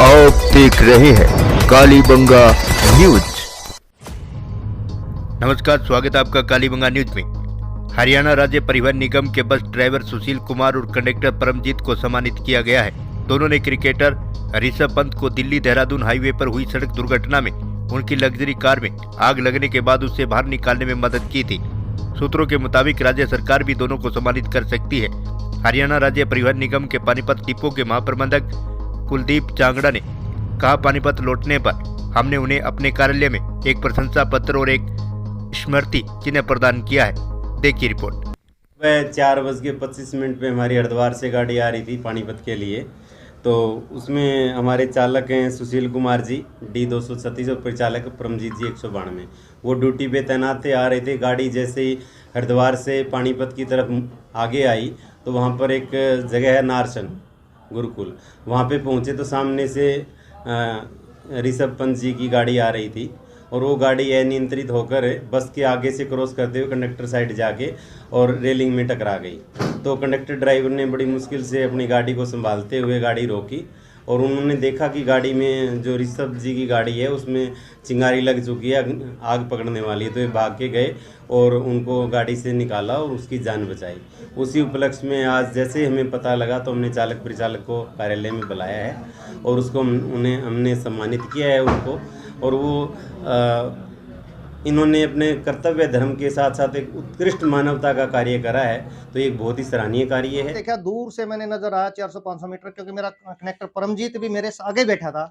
आप देख रहे हैं कालीबंगा न्यूज। नमस्कार, स्वागत है आपका कालीबंगा न्यूज में। हरियाणा राज्य परिवहन निगम के बस ड्राइवर सुशील कुमार और कंडक्टर परमजीत को सम्मानित किया गया है। दोनों ने क्रिकेटर ऋषभ पंत को दिल्ली देहरादून हाईवे पर हुई सड़क दुर्घटना में उनकी लग्जरी कार में आग लगने के बाद उसे बाहर निकालने में मदद की थी। सूत्रों के मुताबिक राज्य सरकार भी दोनों को सम्मानित कर सकती है। हरियाणा राज्य परिवहन निगम के पानीपत डिपो के महाप्रबंधक कुलदीप चांगड़ा ने कहा, पानीपत लौटने पर हमने उन्हें अपने कार्यालय में एक प्रशंसा पत्र और एक स्मृति चिन्ह प्रदान किया है। देखिए रिपोर्ट। वह 4:25 पे हमारी हरिद्वार से गाड़ी आ रही थी पानीपत के लिए, तो उसमें हमारे चालक हैं सुशील कुमार जी D236 और परिचालक परमजीत जी 192। वो ड्यूटी पे तैनात थे, आ रहे थे। गाड़ी जैसे ही हरिद्वार से पानीपत की तरफ आगे आई तो वहाँ पर एक जगह है नारसन गुरुकुल, वहाँ पे पहुँचे तो सामने से ऋषभ पंत जी की गाड़ी आ रही थी और वो गाड़ी अनियंत्रित होकर बस के आगे से क्रॉस करते हुए कंडक्टर साइड जाके और रेलिंग में टकरा गई। तो कंडक्टर ड्राइवर ने बड़ी मुश्किल से अपनी गाड़ी को संभालते हुए गाड़ी रोकी और उन्होंने देखा कि गाड़ी में जो ऋषभ जी की गाड़ी है उसमें चिंगारी लग चुकी है, आग पकड़ने वाली है। तो ये भाग के गए और उनको गाड़ी से निकाला और उसकी जान बचाई। उसी उपलक्ष्य में आज जैसे ही हमें पता लगा तो हमने चालक परिचालक को कार्यालय में बुलाया है और उसको हमने सम्मानित किया है उनको। और वो इन्होंने अपने कर्तव्य धर्म के साथ साथ एक उत्कृष्ट मानवता का कार्य करा है, तो एक बहुत ही सराहनीय कार्य है। देखा दूर से मैंने नजर आया 400-500 मीटर, क्योंकि मेरा कनेक्टर परमजीत भी मेरे आगे बैठा था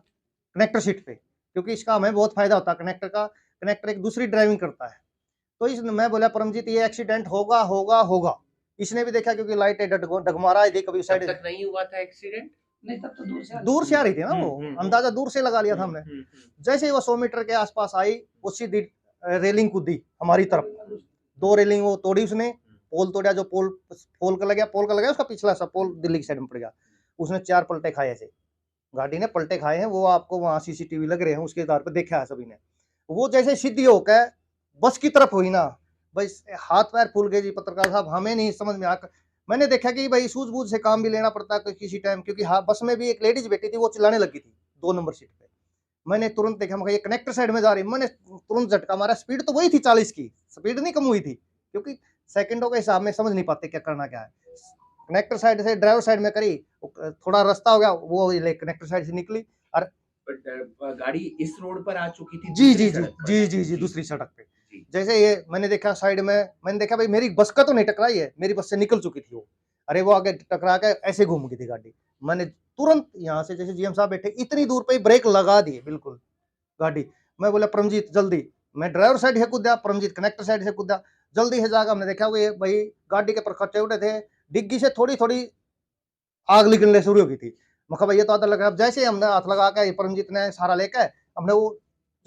कनेक्टर सीट पे, क्योंकि इसका हमें बहुत फायदा होता है कनेक्टर का। कनेक्टर एक दूसरी ड्राइविंग करता है, तो इसने मैं बोला परमजीत ये एक्सीडेंट होगा होगा होगा। इसने भी देखा क्योंकि लाइट डगमा रहा है, कभी साइड तक नहीं हुआ था एक्सीडेंट। नहीं, तब तो दूर से आ रही थी ना, वो अंदाजा दूर से लगा लिया था हमने। जैसे ही वो 100 मीटर के आसपास आई, वो सीधी रेलिंग कूदी हमारी तरफ। 2 रेलिंग वो तोड़ी उसने, पोल तोड़ा, जो पोल का लगा उसका पिछला सा पोल दिल्ली की साइड में पड़ गया। उसने 4 पलटे खाए, ऐसे गाड़ी ने पलटे खाए हैं। वो आपको वहां सीसीटीवी लग रहे हैं, उसके आधार पर देखा है सभी ने। वो जैसे सीधी होकर बस की तरफ हुई ना, बस हाथ पैर फूल गए जी। पत्रकार साहब, हमें नहीं समझ में आकर मैंने देखा कि भाई सूझबूझ से काम भी लेना पड़ता है किसी टाइम, क्योंकि हाँ बस में भी एक लेडीज बैठी थी, वो चिल्लाने लगी थी 2 नंबर सीट पे। मैंने तुरंत देखा, मैं ये कनेक्टर साइड में जा रही, मैंने तुरंत झटका मारा। स्पीड तो वही थी 40 की, स्पीड नहीं कम हुई थी, क्योंकि सेकंडों के हिसाब में समझ नहीं पाते क्या करना क्या है। कनेक्टर साइड से ड्राइवर साइड में करी, थोड़ा रास्ता हो गया, वो कनेक्टर साइड से निकली और गाड़ी इस रोड पर आ चुकी थी। जी दूसरी सड़क पे। जैसे ये मैंने देखा साइड में, मैंने देखा भाई मेरी बस का तो नहीं टकराई है, मेरी बस से निकल चुकी थी वो। अरे वो आगे टकरा के ऐसे घूम गई थी गाड़ी। मैंने तुरंत यहाँ से, जैसे जीएम साहब बैठे इतनी दूर पे ब्रेक लगा दिए बिल्कुल गाड़ी। मैं बोला परमजीत जल्दी, मैं ड्राइवर साइड से कूदा, परमजीत कनेक्टर साइड से कूदा। जल्दी से जाकर हमने देखा वो भाई गाड़ी के पर खर्चे उठे थे, डिग्गी से थोड़ी थोड़ी आग निकलने शुरू हो गई थी। मैं भैया तो आधा लग रहा। अब जैसे हमने हाथ लगा के परमजीत ने सारा लेकर, हमने वो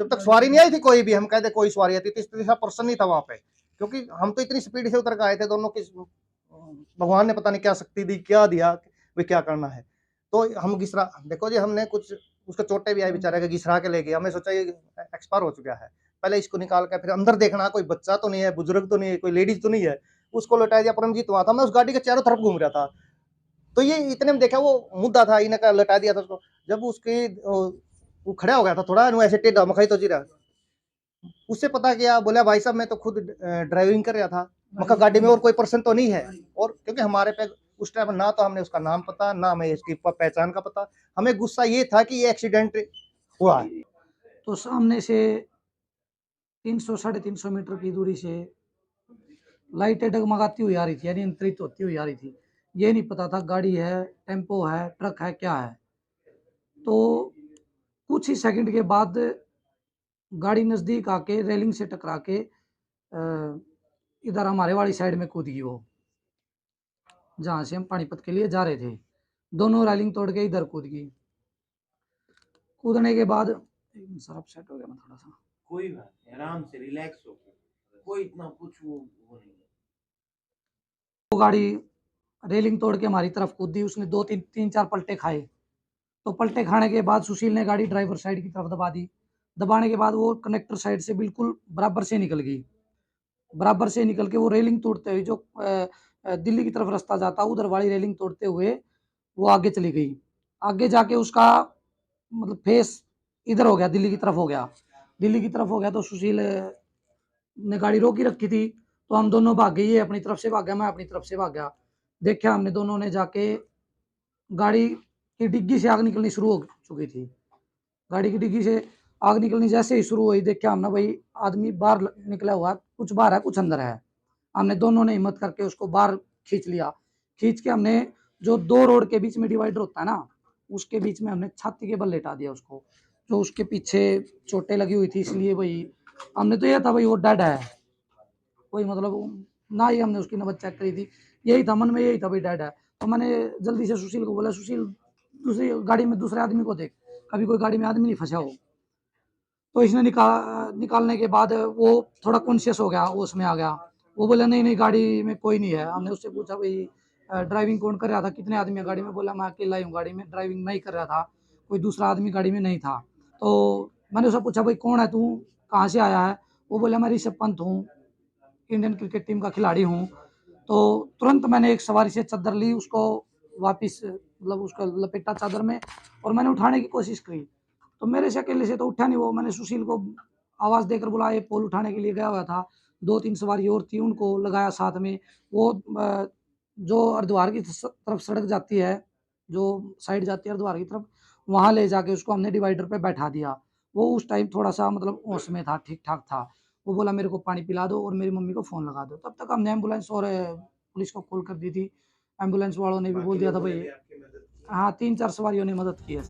जब तक सवारी नहीं आई थी कोई भी, हम कहते कोई सवारी आई थी, तीसरा पर्सन नहीं था वहां पे, क्योंकि हम तो इतनी स्पीड से उतर के आए थे दोनों की। भगवान ने पता नहीं क्या शक्ति दी, क्या दिया, वे क्या करना है। तो हम घिसरा, देखो जी हमने कुछ उसको चोटें भी आई बेचारे के, घिसरा के ले गए। हमें सोचा ये एक्सपायर हो चुका है, पहले इसको निकाल कर फिर अंदर देखना कोई बच्चा तो नहीं है, बुजुर्ग तो नहीं है, कोई लेडीज तो नहीं है। उसको लौटा दिया। परमजीत वहां था, मैं उस गाड़ी के चारों तरफ घूम रहा था, तो ये इतने में देखा वो मुद्दा था, इन्हें लटा दिया था उसको। जब उसके वो खड़ा हो गया था थोड़ा ऐसे टेढ़ा, मखाई तो जी रहा, उससे पता किया, बोला भाई साहब मैं तो खुद ड्राइविंग कर रहा था, मक्का गाड़ी में और कोई पर्सन तो नहीं है। और क्योंकि हमारे पे उस टाइम ना तो हमने उसका नाम पता, ना हमें इसकी पहचान का पता, हमें गुस्सा ये था कि ये एक्सीडेंट हुआ है। तो सामने से 300-350 मीटर की दूरी से लाइटें डगमगाती हुई आ रही थी, यानी नियंत्रित होती हुई आ रही थी। ये नहीं पता था गाड़ी है, टेम्पो है, ट्रक है, क्या है। तो कुछ ही सेकंड के बाद गाड़ी नज़दीक आके रेलिंग से टकरा के इधर हमारे वाली साइड में कूद गई वो, जहाँ से हम पानीपत के लिए जा रहे थे। दोनों रेलिंग तोड़ के इधर कूद गई। कूदने के बाद सर अपसेट हो गया मैं थोड़ा सा। कोई बात नहीं, आराम से रिलैक्स हो, कोई इतना कुछ वो नहीं है। वो गाड़ी रेलिंग तोड़ के हमारी तरफ कूदी, उसने 2-3-4 पलटे खाए। तो पलटे खाने के बाद सुशील ने गाड़ी ड्राइवर साइड की तरफ दबा दी। दबाने के बाद वो कनेक्टर साइड से बिल्कुल बराबर से निकल गई। बराबर से निकल के वो रेलिंग तोड़ते हुए, जो दिल्ली की तरफ रास्ता जाता उधर वाली रेलिंग तोड़ते हुए वो आगे चली गई। आगे जाके उसका मतलब फेस इधर हो गया, दिल्ली की तरफ हो गया। दिल्ली की तरफ हो गया तो सुशील ने गाड़ी रोकी रखी थी, तो हम दोनों भाग गए, ये अपनी तरफ से भाग गया, मैं अपनी तरफ से भाग गया। देखा हमने दोनों ने जाके, गाड़ी की डिग्गी से आग निकलनी शुरू हो चुकी थी। गाड़ी की डिग्गी से आग निकलनी जैसे ही शुरू हुई, देखा हमने भाई आदमी बाहर निकला हुआ, कुछ बाहर है कुछ अंदर है। हमने दोनों ने हिम्मत करके उसको बाहर खींच लिया। खींच के हमने जो 2 रोड के बीच में डिवाइडर होता है ना, उसके बीच में हमने छाती के बल लेटा दिया उसको। जो उसके पीछे चोटें लगी हुई थी, इसलिए भाई हमने तो ये था भाई वो डेड है, कोई मतलब ना ही हमने उसकी नब्ज चेक करी थी, यही था मन में, यही था भाई डेड है। तो मैंने जल्दी से सुशील को बोला, सुशील दूसरी गाड़ी में दूसरे आदमी को देख, कभी कोई गाड़ी में आदमी नहीं फंसा हो। तो इसने निकालने के बाद वो थोड़ा कॉन्शियस हो गया, होश में आ गया। वो बोला नहीं नहीं गाड़ी में कोई नहीं है। हमने उससे पूछा भाई ड्राइविंग कौन कर रहा था, कितने आदमी है गाड़ी में? बोला मैं अकेला ही हूँ गाड़ी में, ड्राइविंग नहीं कर रहा था, कोई दूसरा आदमी गाड़ी में नहीं था। तो मैंने उससे पूछा भाई कौन है तू, कहाँ से आया है? वो बोला मैं ऋषभ पंत हूँ, इंडियन क्रिकेट टीम का खिलाड़ी हूँ। तो तुरंत मैंने एक सवारी से चादर ली, उसको वापस मतलब उसका लपेटा चादर में, और मैंने उठाने की कोशिश की। तो मेरे से अकेले से तो उठा नहीं वो, मैंने सुशील को आवाज़ देकर बुलाया, पोल उठाने के लिए गया हुआ था। 2-3 सवारी और थी, उनको लगाया साथ में। वो जो हरिद्वार की तरफ सड़क जाती है, जो साइड जाती है हरिद्वार की तरफ, वहाँ ले जाके उसको हमने डिवाइडर पे बैठा दिया। वो उस टाइम थोड़ा-सा मतलब होश में था, ठीक-ठाक था। वो बोला मेरे को पानी पिला दो और मेरी मम्मी को फ़ोन लगा दो। तब तक हमने एम्बुलेंस और पुलिस को कॉल कर दी थी। एम्बुलेंस वालों ने भी बोल दिया था भाई, हाँ, 3-4 सवारियों ने मदद की है।